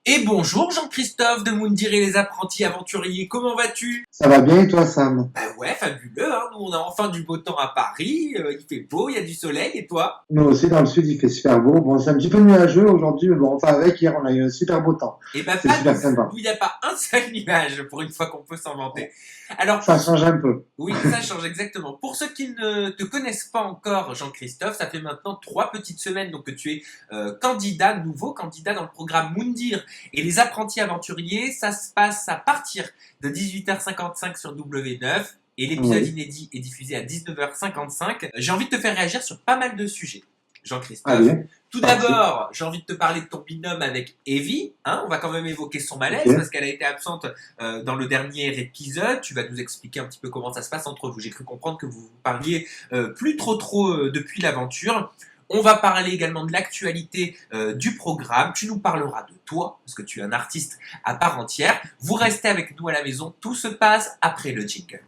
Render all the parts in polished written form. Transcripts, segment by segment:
Et bonjour Jean-Christophe de Moundir et les apprentis aventuriers, comment vas-tu? Ça va bien et toi, Sam? Bah ouais, fabuleux, hein. Nous on a enfin du beau temps à Paris, il fait beau, il y a du soleil, et toi? Nous aussi, dans le sud, il fait super beau. Bon, c'est un petit peu nuageux aujourd'hui, mais bon, enfin, avec hier, on a eu un super beau temps. Eh ben C'est pas super nous, sympa. nous il n'y a pas un seul nuage pour une fois qu'on peut s'en vanter. Alors Ça change un peu. oui, ça change exactement. Pour ceux qui ne te connaissent pas encore, Jean-Christophe, ça fait maintenant 3 petites semaines donc que tu es nouveau candidat dans le programme Moundir et les apprentis aventuriers. Ça se passe à partir de 18h55 sur W9 et l'épisode Oui. inédit est diffusé à 19h55. J'ai envie de te faire réagir sur pas mal de sujets. Jean-Christophe. Allez, Tout c'est parti. d'abord, j'ai envie de te parler de ton binôme avec Evie. Hein, on va quand même évoquer son malaise parce Ok. qu'elle a été absente dans le dernier épisode. Tu vas nous expliquer un petit peu comment ça se passe entre vous. J'ai cru comprendre que vous parliez plus trop depuis l'aventure. On va parler également de l'actualité du programme. Tu nous parleras de toi, parce que tu es un artiste à part entière. Vous restez avec nous à la maison. Tout se passe après le jingle.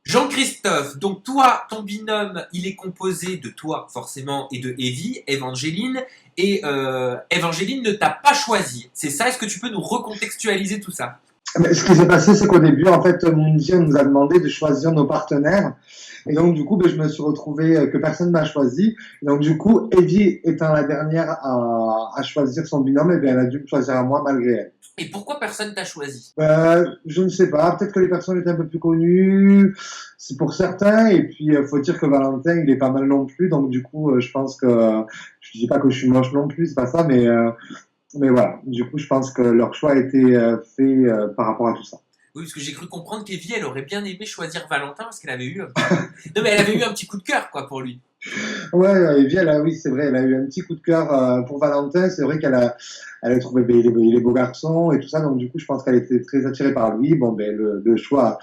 Jean-Christophe, donc toi, ton binôme, il est composé de toi forcément et de Evie, Evangeline, et Evangeline ne t'a pas choisi. C'est ça, est-ce que tu peux nous recontextualiser tout ça? Mais ce qui s'est passé, c'est qu'au début, en fait, Moundir nous a demandé de choisir nos partenaires. Et donc, du coup, ben, je me suis retrouvé que personne ne m'a choisi. Et donc, du coup, Evie étant la dernière à choisir son binôme, et bien, elle a dû me choisir à moi malgré elle. Et pourquoi personne t'a choisi? Je ne sais pas, peut-être que les personnes étaient un peu plus connues, c'est pour certains, et puis faut dire que Valentin, il est pas mal non plus, donc du coup, je pense que, je dis pas que je suis moche non plus, c'est pas ça, mais voilà, du coup, je pense que leur choix a été fait par rapport à tout ça. Oui, parce que j'ai cru comprendre qu'Evie, elle aurait bien aimé choisir Valentin parce qu'elle avait eu un petit coup... Non, mais elle avait eu un petit coup de cœur, quoi, pour lui. Ouais, Evie, oui, c'est vrai, elle a eu un petit coup de cœur pour Valentin. C'est vrai elle a trouvé ben, il est beau garçon et tout ça, donc du coup, je pense qu'elle était très attirée par lui. Bon, ben, le choix,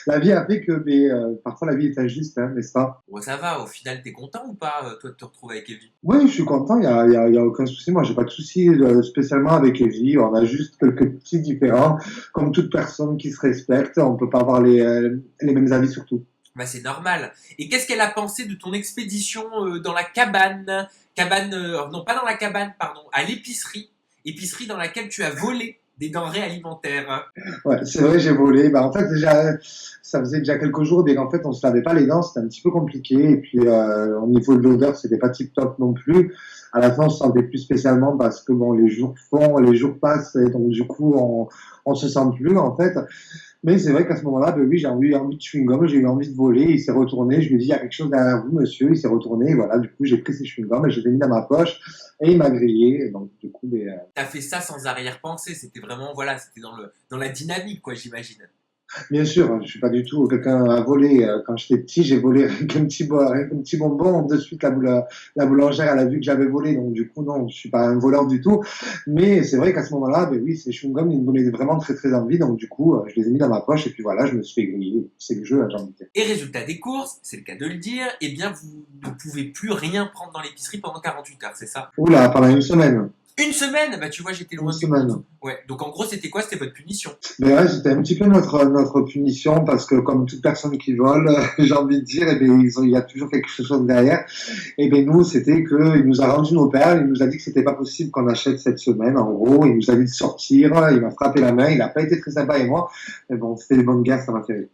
la vie a fait que, ben, parfois la vie est injuste, hein, n'est-ce pas? Bon, ça va, au final, t'es content ou pas, toi, de te retrouver avec Evie? Oui, je suis content, y a aucun souci. Moi, j'ai pas de souci spécialement avec Evie. On a juste quelques petits différends. Comme toute personne qui se respecte, on peut pas avoir les mêmes avis sur tout. Bah, c'est normal. Et qu'est-ce qu'elle a pensé de ton expédition dans la cabane? Cabane, non, pas dans la cabane, pardon, à l'épicerie. Épicerie dans laquelle tu as volé des denrées alimentaires. Ouais, c'est vrai, j'ai volé. Bah, en fait, déjà, ça faisait déjà quelques jours, mais en fait, on se lavait pas les dents, c'était un petit peu compliqué. Et puis, au niveau de l'odeur, c'était pas tip top non plus. À la fin, on se sentait plus spécialement parce que bon, les jours passent, et donc du coup, on se sent plus en fait. Mais c'est vrai qu'à ce moment-là, ben oui, eu envie de chewing-gum, j'ai eu envie de voler. Il s'est retourné. Je lui ai dit, il y a quelque chose derrière vous, monsieur. Il s'est retourné. Et voilà, du coup, j'ai pris ses chewing-gums et je les ai mis dans ma poche. Et il m'a grillé. Et donc, du coup, ben, T'as fait ça sans arrière-pensée. C'était vraiment, voilà, c'était dans la dynamique, quoi, j'imagine. bien sûr, je suis pas du tout quelqu'un à voler. Quand j'étais petit, j'ai volé avec avec un petit bonbon. De suite, la boulangère, elle a vu que j'avais volé. Donc, du coup, non, je suis pas un voleur du tout. Mais c'est vrai qu'à ce moment-là, ben oui, ces chewing-gums, ils me donnaient vraiment très, très envie. Donc, du coup, je les ai mis dans ma poche. Et puis voilà, je me suis fait griller. C'est le jeu, hein, j'ai envie de dire. Et résultat des courses, c'est le cas de le dire, eh bien, vous ne pouvez plus rien prendre dans l'épicerie pendant 48 heures, c'est ça? Oula, pendant une semaine. Une semaine? Bah, tu vois, j'étais Une loin du compte. semaine. Ouais. Donc, en gros, c'était quoi? C'était votre punition. Mais ouais, c'était un petit peu notre punition parce que comme toute personne qui vole, j'ai envie de dire, il y a toujours quelque chose derrière. Et ben nous, c'était que il nous a rendu nos perles, il nous a dit que c'était pas possible qu'on achète cette semaine. En gros, il nous a dit de sortir, il m'a frappé la main, il a pas été très sympa et moi. Mais bon, c'était des bonnes guerres, ça m'a fait rire.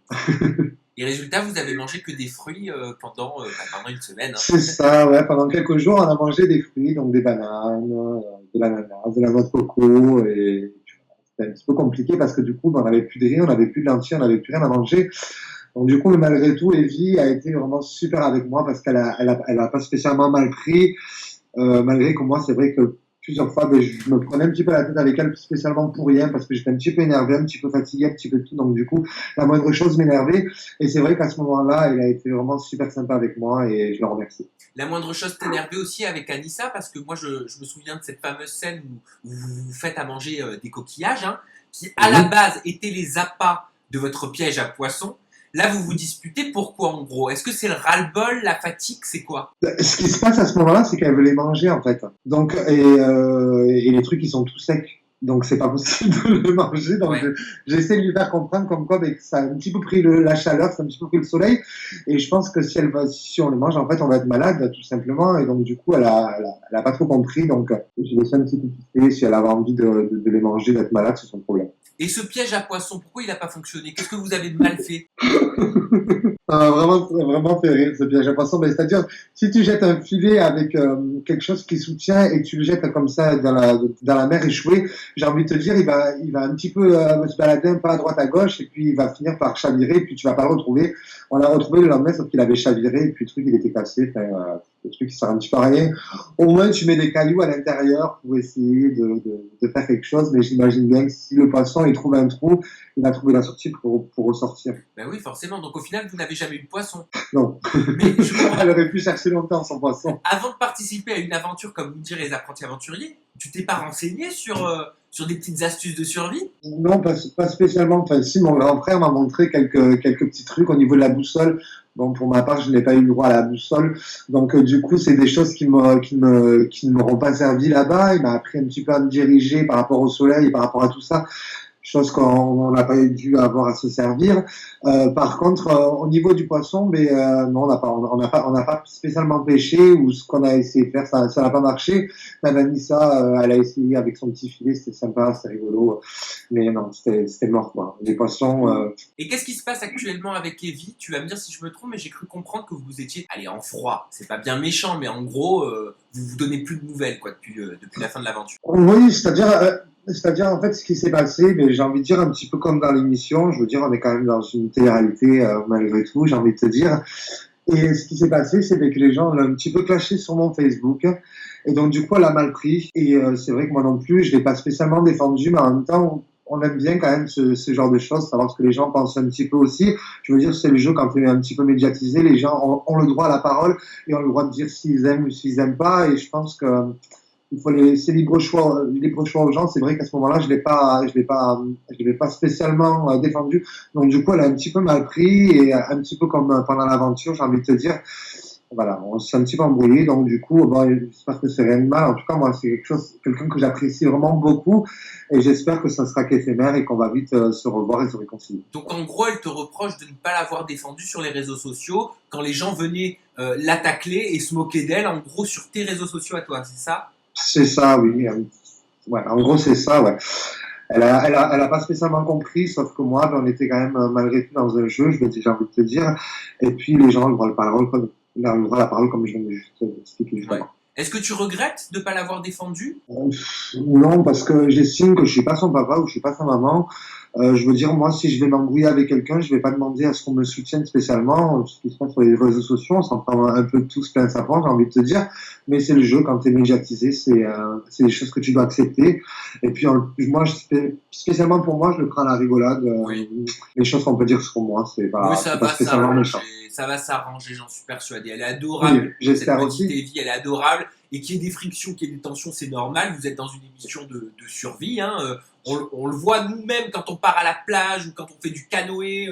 Et résultat, vous avez mangé que des fruits pendant une semaine. Hein. C'est ça, ouais. Pendant quelques jours, on a mangé des fruits, donc des bananes, de l'ananas, de la noix de coco et c'était un petit peu compliqué parce que du coup, ben, on n'avait plus de riz, on n'avait plus de lentilles, on n'avait plus rien à manger. Donc du coup, malgré tout, Evie a été vraiment super avec moi parce elle a pas spécialement mal pris. Malgré que moi, c'est vrai que plusieurs fois, ben, je me prenais un petit peu la tête avec elle, spécialement pour rien, parce que j'étais un petit peu énervé, un petit peu fatigué, un petit peu tout. Donc du coup, la moindre chose m'énervait. Et c'est vrai qu'à ce moment-là, elle a été vraiment super sympa avec moi et je la remercie. La moindre chose t'énervait aussi avec Anissa, parce que moi, je me souviens de cette fameuse scène où vous vous faites à manger des coquillages, hein, qui à la Mhm. base étaient les appâts de votre piège à poisson. Là, vous vous disputez pourquoi en gros? Est-ce que c'est le ras-le-bol, la fatigue, c'est quoi? Ce qui se passe à ce moment-là, c'est qu'elle veut les manger en fait. Donc et les trucs ils sont tout secs. donc c'est pas possible de le manger. Donc Ouais. j'essaie de lui faire comprendre comme quoi ben, que ça a un petit peu pris la chaleur, ça a un petit peu pris le soleil, et je pense que si on le mange, en fait, on va être malade tout simplement. Et donc du coup, elle a pas trop compris. Donc je laissé un petit peu pisser. Si elle avait envie de les manger, d'être malade, c'est son problème. Et ce piège à poisson, pourquoi il n'a pas fonctionné? Qu'est-ce que vous avez de mal fait? Vraiment, vraiment fait rire ce piège à poisson. Mais c'est-à-dire, si tu jettes un filet avec quelque chose qui soutient et que tu le jettes comme ça dans la mer échouée, j'ai envie de te dire, il va un petit peu se balader un peu à droite à gauche et puis il va finir par chavirer et puis tu vas pas le retrouver. On l'a retrouvé le lendemain, sauf qu'il avait chaviré et puis le truc il était cassé. Enfin, le truc qui sert un petit peu à rien. Au moins, tu mets des cailloux à l'intérieur pour essayer de faire quelque chose. Mais j'imagine bien que si le poisson il trouve un trou, il va trouver la sortie pour ressortir. Ben oui, forcément. Donc au final, vous n'avez jamais eu de poisson. Non. Mais je comprends. Elle aurait pu chercher longtemps son poisson. Avant de participer à une aventure, comme vous direz les apprentis aventuriers, tu t'es pas renseigné sur des petites astuces de survie? Non, pas spécialement. Enfin, si, mon grand frère m'a montré quelques petits trucs au niveau de la boussole. Bon, pour ma part, je n'ai pas eu le droit à la boussole. Donc, du coup, c'est des choses qui ne m'auront pas servi là-bas. Il m'a appris un petit peu à me diriger par rapport au soleil et par rapport à tout ça. Chose qu'on n'a pas dû avoir à se servir. Par contre, au niveau du poisson, mais non, on n'a pas spécialement pêché ou ce qu'on a essayé de faire, ça n'a pas marché. Ma Vanessa, elle a essayé avec son petit filet, c'était sympa, c'était rigolo, mais non, c'était mort quoi. Les poissons, Et qu'est-ce qui se passe actuellement avec Evie? Tu vas me dire si je me trompe, mais j'ai cru comprendre que vous étiez, allez, en froid. C'est pas bien méchant, mais en gros, vous vous donnez plus de nouvelles quoi depuis la fin de l'aventure. oui, c'est-à-dire en fait ce qui s'est passé, mais j'ai envie de dire un petit peu comme dans l'émission, je veux dire on est quand même dans une télé-réalité malgré tout, j'ai envie de te dire. Et ce qui s'est passé, c'est que les gens l'ont un petit peu clashé sur mon Facebook. Et donc, du coup, elle a mal pris. Et c'est vrai que moi non plus, je l'ai pas spécialement défendu, mais en même temps, on aime bien quand même ce genre de choses, savoir ce que les gens pensent un petit peu aussi. Je veux dire, c'est le jeu quand tu es un petit peu médiatisé, les gens ont le droit à la parole et ont le droit de dire s'ils aiment ou s'ils aiment pas. Et je pense que il faut laisser libre choix aux gens. C'est vrai qu'à ce moment-là, je l'ai pas spécialement défendu. Donc du coup, elle a un petit peu mal pris et un petit peu comme pendant l'aventure, j'ai envie de te dire. Voilà, on s'est un petit peu embrouillé. Donc du coup, bon, j'espère que c'est rien de mal. En tout cas, moi, c'est quelqu'un que j'apprécie vraiment beaucoup et j'espère que ça sera qu'éphémère et qu'on va vite se revoir et se réconcilier. Donc en gros, elle te reproche de ne pas l'avoir défendue sur les réseaux sociaux quand les gens venaient la tacler et se moquer d'elle, en gros, sur tes réseaux sociaux à toi, c'est ça? C'est ça, oui. Ouais, en gros, c'est ça, ouais. Elle a pas spécialement compris, sauf que moi, ben, on était quand même malgré tout dans un jeu, j'ai envie de te dire. Et puis les gens ont le droit à la parole comme je viens de juste expliquer Ouais. justement. Est-ce que tu regrettes de ne pas l'avoir défendue? Non, parce que j'estime que je suis pas son papa ou je suis pas sa maman. Je veux dire, moi, si je vais m'embrouiller avec quelqu'un, je vais pas demander à ce qu'on me soutienne spécialement. Ce qui se passe sur les réseaux sociaux, on s'en prend un peu tous plein sa poche, j'ai envie de te dire. Mais c'est le jeu, quand tu es médiatisé, c'est des choses que tu dois accepter. Et puis, moi, spécialement pour moi, je le prends à la rigolade. Oui. Les choses qu'on peut dire sur moi, Oui, ça c'est pas va spécialement méchant. s'arranger. Ça va s'arranger, j'en suis persuadé. Elle est adorable. Oui, j'espère Cette petite aussi. Evie, elle est adorable. Et qu'il y ait des frictions, qu'il y ait des tensions, c'est normal. Vous êtes dans une émission de survie. Hein. On le voit nous-mêmes quand on part à la plage ou quand on fait du canoë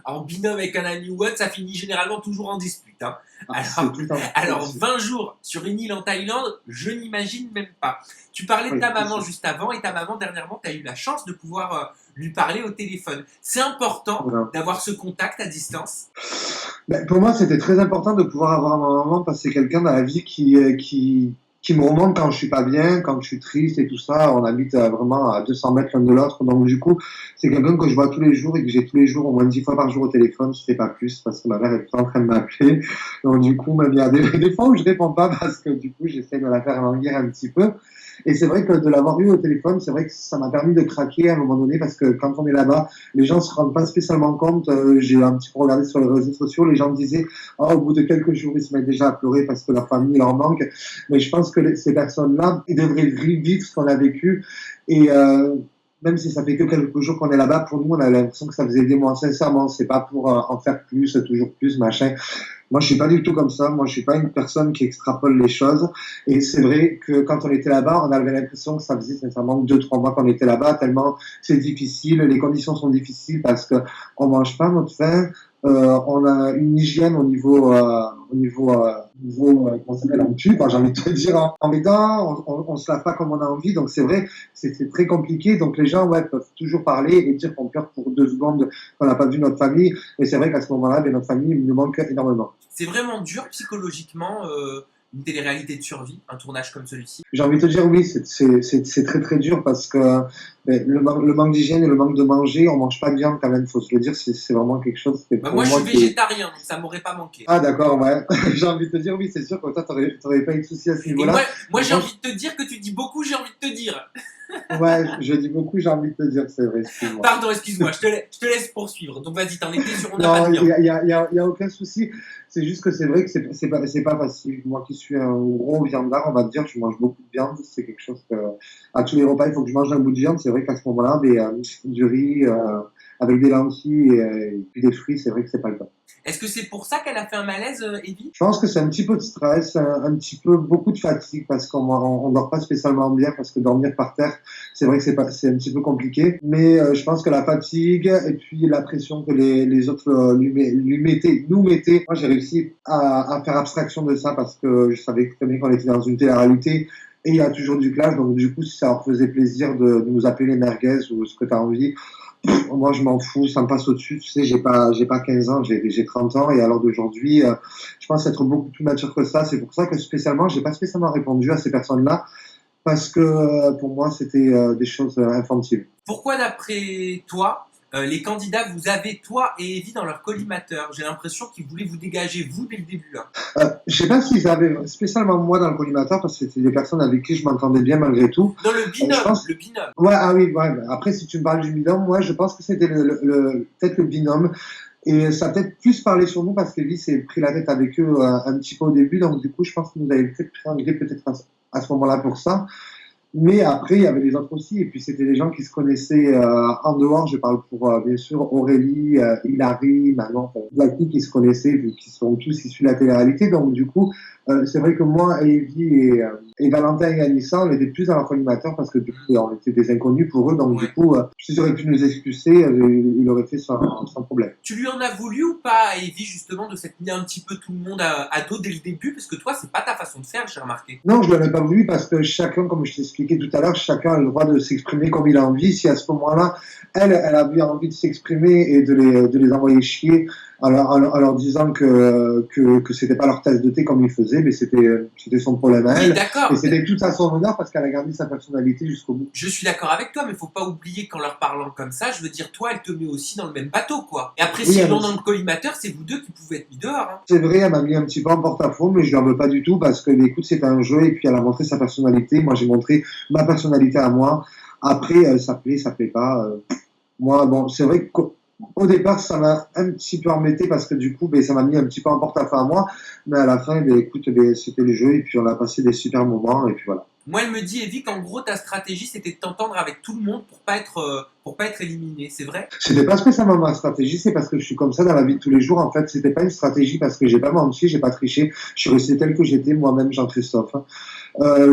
en binôme avec un ami ou autre, ça finit généralement toujours en dispute. Hein. Alors, C'est tout un- alors, 20 jours sur une île en Thaïlande, je n'imagine même pas. Tu parlais de Oui, ta maman c'est- juste avant, et ta maman, dernièrement, tu as eu la chance de pouvoir lui parler au téléphone. C'est important voilà. d'avoir ce contact à distance. Ben, pour moi, c'était très important de pouvoir avoir ma maman parce que c'est quelqu'un dans la vie qui me remonte quand je suis pas bien, quand je suis triste et tout ça. On habite vraiment à 200 mètres l'un de l'autre. Donc, du coup, c'est quelqu'un que je vois tous les jours et que j'ai tous les jours, au moins 10 fois par jour au téléphone, si c'est pas plus, parce que ma mère est tout le temps en train de m'appeler. Donc, du coup, même il y a des fois où je réponds pas parce que, du coup, j'essaie de la faire languir un petit peu. Et c'est vrai que de l'avoir eu au téléphone, c'est vrai que ça m'a permis de craquer à un moment donné parce que quand on est là-bas, les gens se rendent pas spécialement compte. J'ai un petit peu regardé sur les réseaux sociaux, les gens me disaient, oh, au bout de quelques jours, ils se mettent déjà à pleurer parce que leur famille leur manque. Mais je pense que ces personnes-là, ils devraient vivre ce qu'on a vécu. Et même si ça fait que quelques jours qu'on est là-bas, pour nous, on a l'impression que ça faisait des mois. Sincèrement, c'est pas pour en faire plus, toujours plus, machin. Moi, je suis pas du tout comme ça. Moi, je suis pas une personne qui extrapole les choses. Et c'est vrai que quand on était là-bas, on avait l'impression que ça faisait sincèrement 2-3 mois qu'on était là-bas, tellement c'est difficile, les conditions sont difficiles parce que on mange pas notre faim. On a une hygiène comment ça s'appelle, en cul, j'ai envie de te dire, en mettant, on se lave pas comme on a envie, donc c'est vrai, c'est très compliqué, donc les gens, ouais, peuvent toujours parler et dire qu'on pleure pour 2 secondes qu'on n'a pas vu notre famille, et c'est vrai qu'à ce moment-là, ben, notre famille nous manque énormément. C'est vraiment dur psychologiquement, une télé-réalité de survie, un tournage comme celui-ci. J'ai envie de te dire oui, c'est très très dur parce que ben, le manque d'hygiène et le manque de manger, on mange pas de viande quand même, faut se le dire, c'est vraiment quelque chose. Bah, moi, je suis végétarien, donc ça m'aurait pas manqué. Ah d'accord, ouais. J'ai envie de te dire oui, c'est sûr que toi, t'aurais pas eu de soucis à ce niveau-là. Moi j'ai envie de te dire que tu dis beaucoup, j'ai envie de te dire. Ouais, je dis beaucoup, j'ai envie de te dire, c'est vrai, excuse-moi. Pardon, excuse-moi, je te laisse poursuivre. Donc vas-y, t'en étais sur on n'a Non, pas de viande. y a aucun souci. C'est juste que c'est vrai que c'est pas facile. Moi qui suis un gros viandard, on va te dire, je mange beaucoup de viande. C'est quelque chose que, à tous les repas, il faut que je mange un bout de viande. C'est vrai qu'à ce moment-là, du riz, avec des lentilles et puis des fruits, c'est vrai que c'est pas le cas. Est-ce que c'est pour ça qu'elle a fait un malaise, Evie? Je pense que c'est un petit peu de stress, un petit peu beaucoup de fatigue parce qu'on dort pas spécialement bien parce que dormir par terre, c'est vrai que c'est un petit peu compliqué. Mais je pense que la fatigue et puis la pression que les autres nous mettaient. Moi, j'ai réussi à faire abstraction de ça parce que je savais très bien qu'on était dans une télé-réalité. Et il y a toujours du clash, donc du coup, si ça leur faisait plaisir de nous appeler les merguez ou ce que tu as envie, moi je m'en fous, ça me passe au-dessus, tu sais, j'ai pas 15 ans, j'ai 30 ans, et alors d'aujourd'hui, je pense être beaucoup plus mature que ça, c'est pour ça que spécialement, j'ai pas spécialement répondu à ces personnes-là, parce que pour moi, c'était des choses infantiles. Pourquoi d'après toi, les candidats vous avez, toi et Evie, dans leur collimateur? J'ai l'impression qu'ils voulaient vous dégager, vous, dès le début. Hein. Je sais pas s'ils avaient spécialement moi dans le collimateur, parce que c'était des personnes avec qui je m'entendais bien malgré tout. Dans le binôme, le binôme. Ouais, ah oui, ouais. Après, si tu me parles du binôme, moi, je pense que c'était peut-être le binôme. Et ça a peut-être plus parlé sur nous parce qu'Evie s'est pris la tête avec eux un petit peu au début. Donc, du coup, je pense qu'ils nous avaient peut-être pris un gré peut-être à ce moment-là pour ça. Mais après, il y avait les autres aussi. Et puis, c'était des gens qui se connaissaient en dehors. Je parle pour, bien sûr, Aurélie, Hilary, Manon, Blacky, qui se connaissaient, vu qu'ils sont tous issus de la télé-réalité. Donc, du coup, c'est vrai que moi, Evie et Valentin et Anissa, on était plus dans leur collimateur parce que, du coup, on était des inconnus pour eux. Donc, du coup, s'ils auraient pu nous excuser, ils l'auraient fait sans problème. Tu lui en as voulu ou pas à Evie, justement, de s'être mis un petit peu tout le monde à dos dès le début? Parce que toi, c'est pas ta façon de faire, j'ai remarqué. Non, je ne l'avais pas voulu parce que chacun, comme je t'expliquais tout à l'heure, chacun a le droit de s'exprimer comme il a envie. Si à ce moment-là, elle avait envie de s'exprimer et de les envoyer chier en leur disant que c'était pas leur tasse de thé comme ils faisaient, mais c'était son problème à elle. Oui, d'accord. Et c'était tout à son honneur parce qu'elle a gardé sa personnalité jusqu'au bout. Je suis d'accord avec toi, mais faut pas oublier qu'en leur parlant comme ça, je veux dire, toi, elle te met aussi dans le même bateau, quoi. Et après, si dans le collimateur, c'est vous deux qui pouvez être mis dehors. Hein. C'est vrai, elle m'a mis un petit peu en porte-à-faux, mais je ne l'en veux pas du tout parce que, écoute, c'est un jeu et puis elle a montré sa personnalité. Moi, j'ai montré ma personnalité à moi. Après, ça plaît pas. Moi, bon, c'est vrai qu'au départ, ça m'a un petit peu embêté parce que du coup, ça m'a mis un petit peu en porte-à-faux à moi. Mais à la fin, écoute, c'était le jeu et puis on a passé des super moments et puis voilà. Moi, elle me dit, Evie, qu'en gros, ta stratégie, c'était de t'entendre avec tout le monde pour pas être éliminé. C'est vrai? C'était pas spécialement ma stratégie, c'est parce que je suis comme ça dans la vie de tous les jours. En fait, c'était pas une stratégie parce que j'ai pas menti, j'ai pas triché. Je suis resté tel que j'étais, moi-même, Jean-Christophe.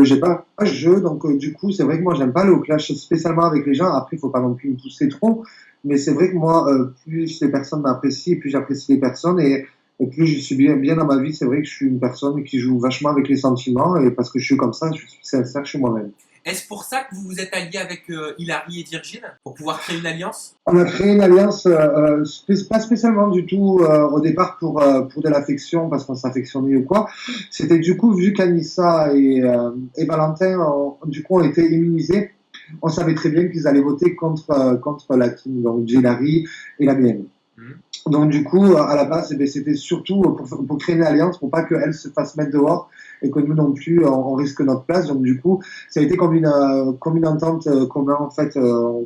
J'ai pas de jeu, donc du coup, c'est vrai que moi, j'aime pas aller au clash spécialement avec les gens. Après, il faut pas non plus me pousser trop. Mais c'est vrai que moi, plus les personnes m'apprécient, plus j'apprécie les personnes et plus je suis bien dans ma vie, c'est vrai que je suis une personne qui joue vachement avec les sentiments et parce que je suis comme ça, je suis sincère chez moi-même. Est-ce pour ça que vous vous êtes alliés avec Hilary et Virgile pour pouvoir créer une alliance? On a créé une alliance, pas spécialement du tout au départ pour de l'affection parce qu'on s'affectionnait ou quoi. C'était du coup vu qu'Anissa et Valentin du coup ont été immunisés, on savait très bien qu'ils allaient voter contre la team donc Hilary et la mienne. Donc du coup, à la base, c'était surtout pour créer une alliance, pour pas qu'elle se fasse mettre dehors et que nous non plus, on risque notre place. Donc du coup, ça a été comme une entente commun en fait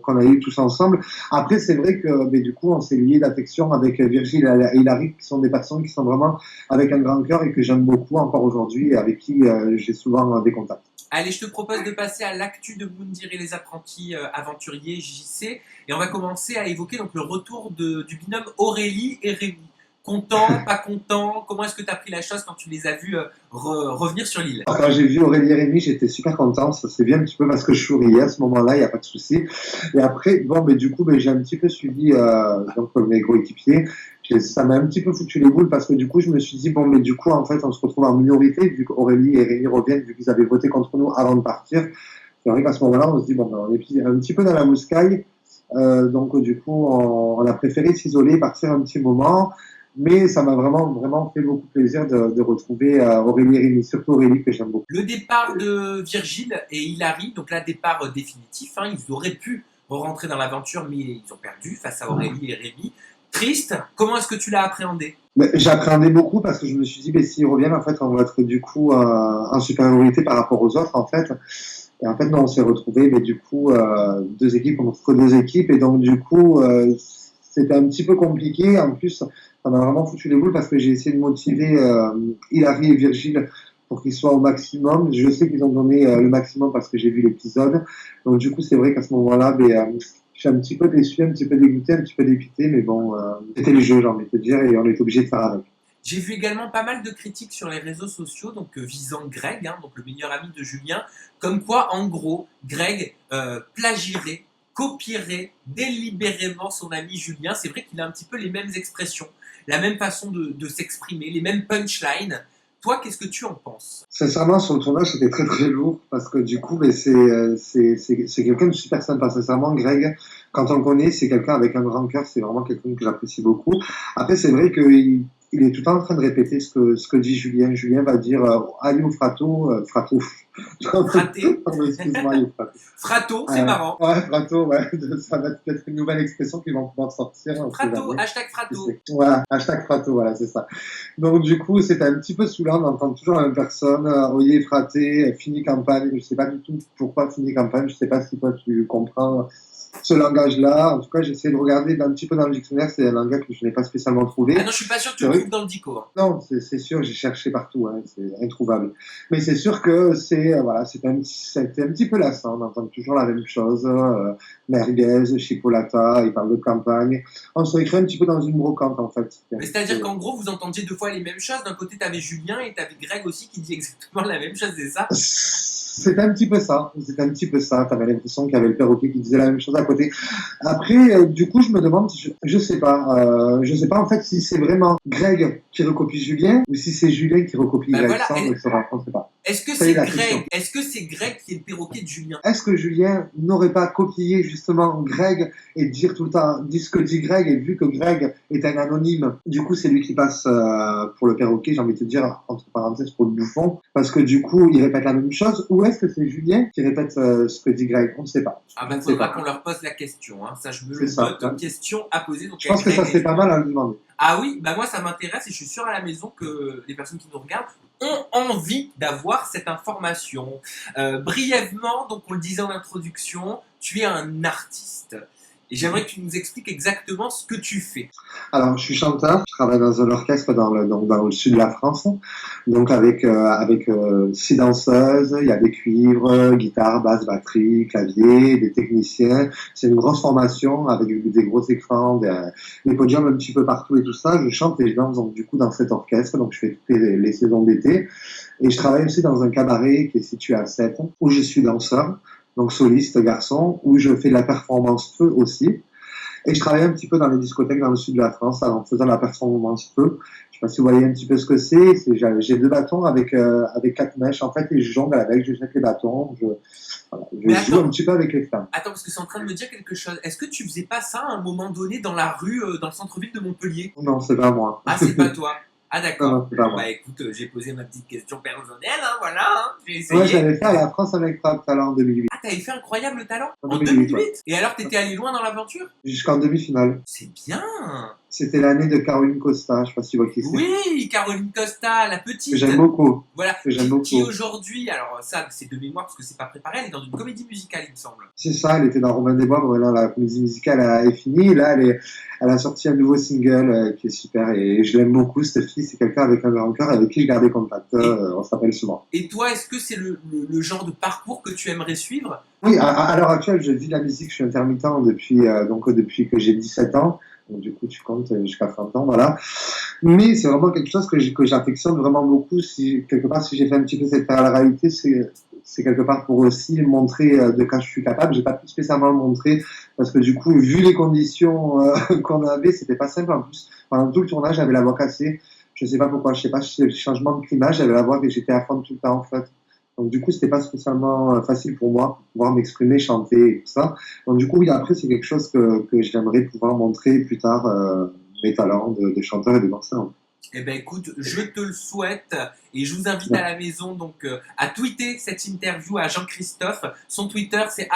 qu'on a eu tous ensemble. Après, c'est vrai que du coup, on s'est lié d'affection avec Virgile et Hilary, qui sont des personnes qui sont vraiment avec un grand cœur et que j'aime beaucoup encore aujourd'hui et avec qui j'ai souvent des contacts. Allez, je te propose de passer à l'actu de Moundir et les apprentis aventuriers JC. Et on va commencer à évoquer donc le retour du binôme Aurélie et Rémi. Content, pas content? Comment est-ce que tu as pris la chose quand tu les as vus revenir sur l'île? Quand j'ai vu Aurélie et Rémi, j'étais super content. Ça s'est bien un petit peu parce que je souriais à ce moment-là, il n'y a pas de souci. Et après, du coup, j'ai un petit peu suivi donc mes coéquipiers. Ça m'a un petit peu foutu les boules parce que du coup, je me suis dit, bon, mais du coup, en fait, on se retrouve en minorité vu qu'Aurélie et Rémi reviennent, vu qu'ils avaient voté contre nous avant de partir. C'est vrai qu'à ce moment-là, on se dit, bon, ben, on est un petit peu dans la mouscaille. Donc, du coup, on a préféré s'isoler, partir un petit moment. Mais ça m'a vraiment fait beaucoup plaisir de retrouver Aurélie et Rémi, surtout Aurélie que j'aime beaucoup. Le départ de Virgile et Hilary, donc là, départ définitif, hein, ils auraient pu rentrer dans l'aventure, mais ils ont perdu face à Aurélie et Rémi. Triste, comment est-ce que tu l'as appréhendé? J'appréhendais beaucoup parce que je me suis dit, s'ils reviennent, en fait, on va être du coup en supériorité par rapport aux autres, en fait. Et en fait, non, on s'est retrouvés, mais du coup, deux équipes contre deux équipes. Et donc, du coup, c'était un petit peu compliqué. En plus, ça m'a vraiment foutu les boules parce que j'ai essayé de motiver Hilary et Virgile pour qu'ils soient au maximum. Je sais qu'ils ont donné le maximum parce que j'ai vu l'épisode. Donc, du coup, c'est vrai qu'à ce moment-là, je suis un petit peu déçu, un petit peu dégoûté, un petit peu dépité. Mais bon, c'était le jeu, j'ai envie de te dire, et on est obligé de faire avec. J'ai vu également pas mal de critiques sur les réseaux sociaux, donc visant Greg, hein, donc le meilleur ami de Julien, comme quoi, en gros, Greg plagierait, copierait délibérément son ami Julien. C'est vrai qu'il a un petit peu les mêmes expressions, la même façon de s'exprimer, les mêmes punchlines. Toi, qu'est-ce que tu en penses? Sincèrement, sur le tournage, c'était très lourd parce que du coup, c'est quelqu'un de super sympa. Sincèrement, Greg, quand on connaît, c'est quelqu'un avec un grand cœur. C'est vraiment quelqu'un que j'apprécie beaucoup. Après, c'est vrai qu'il est tout le temps en train de répéter ce que dit Julien. Julien va dire allez au frato, frato. Fraté. Pardon, excuse-moi, allez au frato. Frato, c'est marrant. Ouais, frato, ouais. Ça va peut-être une nouvelle expression qui vont pouvoir sortir. Frato, hashtag frato. Voilà, hashtag frato, voilà, c'est ça. Donc, du coup, c'était un petit peu saoulant d'entendre toujours la même personne. Oyez, fraté, fini campagne. Je sais pas du tout pourquoi fini campagne. Je sais pas si toi tu comprends ce langage-là. En tout cas, j'essaie de regarder un petit peu dans le dictionnaire. C'est un langage que je n'ai pas spécialement trouvé. Ah non, je suis pas sûr que tu le trouves dans le dico. Hein. Non, c'est sûr, j'ai cherché partout. Hein, c'est introuvable. Mais c'est sûr que voilà, c'était un petit peu lassant d'entendre toujours la même chose. Merguez, chipolata, il parle de campagne. On se récrée un petit peu dans une brocante, en fait. Mais c'est-à-dire qu'en gros, vous entendiez deux fois les mêmes choses. D'un côté, tu avais Julien et tu avais Greg aussi qui dit exactement la même chose, c'est ça? C'était un petit peu ça. T'avais l'impression qu'il y avait le perroquet qui disait la même chose à côté. Après, du coup, je me demande, je sais pas en fait si c'est vraiment Greg qui recopie Julien ou si c'est Julien qui recopie Greg. Voilà, ça, on ne se rencontre pas. Est-ce que c'est Greg? Est-ce que c'est Greg qui est le perroquet de Julien? Est-ce que Julien n'aurait pas copié justement Greg et dire tout le temps, dit ce que dit Greg, et vu que Greg est un anonyme, du coup c'est lui qui passe pour le perroquet, j'ai envie de te dire, entre parenthèses, pour le bouffon, parce que du coup il répète la même chose, ou est-ce que c'est Julien qui répète ce que dit Greg? On ne sait pas. Ah ben, il faudra qu'on leur pose la question, hein. Ça je me le note, une question à poser. Donc, je pense que ça c'est pas mal à lui demander. Ah oui, bah moi ça m'intéresse et je suis sûr à la maison que les personnes qui nous regardent ont envie d'avoir cette information. Brièvement, donc on le disait en introduction, tu es un artiste. Et j'aimerais que tu nous expliques exactement ce que tu fais. Alors, je suis chanteur, je travaille dans un orchestre dans le sud de la France, donc avec 6 danseuses, il y a des cuivres, guitare, basse, batterie, clavier, des techniciens. C'est une grosse formation avec des gros écrans, des podiums un petit peu partout et tout ça. Je chante et je danse donc, du coup dans cet orchestre, donc je fais toutes les saisons d'été. Et je travaille aussi dans un cabaret qui est situé à Sète, où je suis danseur. Donc soliste garçon, où je fais de la performance feu aussi. Et je travaille un petit peu dans les discothèques dans le sud de la France en faisant de la performance feu. Je sais pas si vous voyez un petit peu ce que c'est. J'ai 2 bâtons avec 4 mèches en fait et je jongle avec, je jette les bâtons, je joue un petit peu avec les femmes. Attends, parce que c'est en train de me dire quelque chose. Est-ce que tu faisais pas ça à un moment donné dans la rue, dans le centre-ville de Montpellier? Non, c'est pas moi. Ah, c'est pas toi. Ah d'accord. Non, bah écoute, j'ai posé ma petite question personnelle, hein, voilà. Hein, j'ai essayé. Ouais, j'avais fait à la France avec Talent en 2008. Ah, t'avais fait Incroyable Talent en 2008 ouais. Et alors, t'étais allé loin dans l'aventure? Jusqu'en demi-finale. C'est bien. C'était l'année de Caroline Costa, je sais pas si tu vois qui c'est. Oui, Caroline Costa, la petite. Que j'aime beaucoup. Voilà, que j'aime beaucoup. Qui aujourd'hui, alors ça c'est de mémoire parce que c'est pas préparé, elle est dans une comédie musicale il me semble. C'est ça, elle était dans Robin des Bois, maintenant la comédie musicale est finie, là elle a sorti un nouveau single qui est super et je l'aime beaucoup cette fille, c'est quelqu'un avec un grand cœur avec qui je gardais contact, on s'appelle souvent. Et toi, est-ce que c'est le genre de parcours que tu aimerais suivre? Oui, à l'heure actuelle je vis de la musique, je suis intermittent depuis que j'ai 17 ans. Donc, du coup, tu comptes jusqu'à 30 ans, voilà. Mais c'est vraiment quelque chose que j'affectionne vraiment beaucoup. Quelque part, si j'ai fait un petit peu cette réalité, c'est quelque part pour aussi montrer de quoi je suis capable. J'ai pas pu spécialement le montrer parce que du coup, vu les conditions qu'on avait, c'était pas simple. En plus, pendant tout le tournage, j'avais la voix cassée. Je sais pas pourquoi, je sais pas si c'est le changement de climat, j'avais la voix que j'étais à fond tout le temps en fait. Donc du coup, c'était pas spécialement facile pour moi pour pouvoir m'exprimer, chanter et tout ça. Donc du coup, oui, après, c'est quelque chose que j'aimerais pouvoir montrer plus tard, mes talents de chanteur et de danseur. Eh ben écoute, je te le souhaite et je vous invite à la maison donc à tweeter cette interview à Jean-Christophe. Son Twitter c'est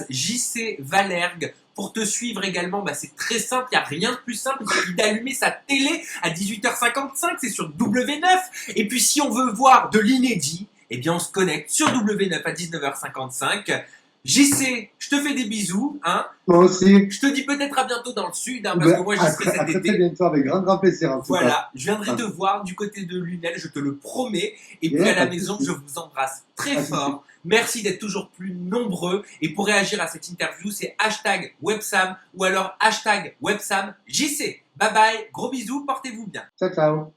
@jcvalergue. Pour te suivre également, bah, c'est très simple, il n'y a rien de plus simple, il suffit d'allumer sa télé à 18h55, c'est sur W9. Et puis si on veut voir de l'inédit, eh bien on se connecte sur W9 à 19h55. JC, je te fais des bisous, hein. Moi aussi. Je te dis peut-être à bientôt dans le sud, hein, parce que moi j'y serai cet très, été. très bientôt, avec grand plaisir en tout cas. Voilà, je viendrai te voir du côté de Lunel, je te le promets. Et puis Yeah, à la pas de maison, souci. je vous embrasse très Pas de fort. Merci d'être toujours plus nombreux. Et pour réagir à cette interview, c'est #websam ou alors #websamjc. Bye bye, gros bisous, portez-vous bien. Ciao, ciao.